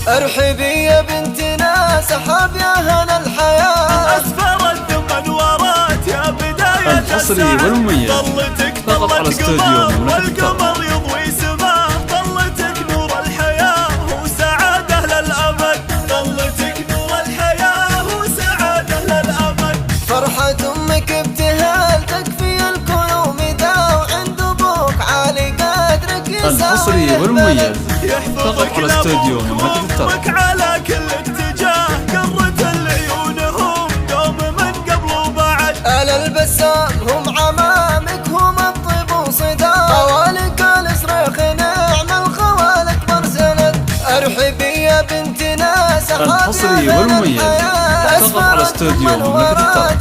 ارحبي يا بنتنا سحاب يا هنا الحياة، أسفر الدم انوارات يا بداية الحصري والمميز ظلتك فقط على استوديو والقمر يضوي سماه، ظلتك نور الحياة وسعادة للأبد، ظلتك نور الحياة وسعادة للأبد. فرحة أمك ابتهال تكفي الكروم دا، وعند أبوك عالي قدرك يساوي الحصري والمميز يحفظك على استوديو أمك على كل اتجاه، قرة العيونهم دوم من قبل وبعد. على البسام هم عمامك، هم الطيب وصدى، خوالك الصريخ نعم الخوالك مرسلت. ارحبي يا بنتنا سحاب الحصري والمميز فقط على استوديو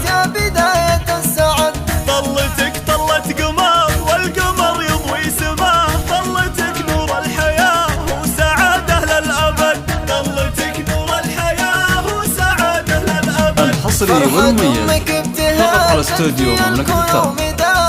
يا بداية السعد. ظلتك طلت قمر والقمر يضوي سماه، ظلتك نور الحياة وسعادة للأبد، ظلتك نور الحياة وسعادة للأبد. الحصري والمميز فقط على استوديو مملكة التراب.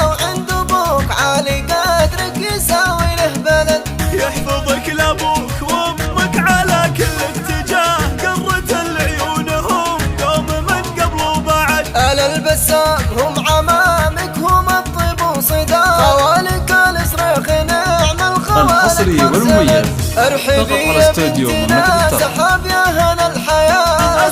وعند ابوك عالي قدرك يساوي له بلد. يحفظك لابوك وامك على كل اتجاه، قرة العيونهم دوم من قبل وبعد. على البسام هم عمامك، هم الطيب وصدى، خوالك الصريخ نعم الخوالك الحصري والمميز ارحبي فقط على يا استوديو بنتنا مملكة التراب. سحاب يا هنا الحياة.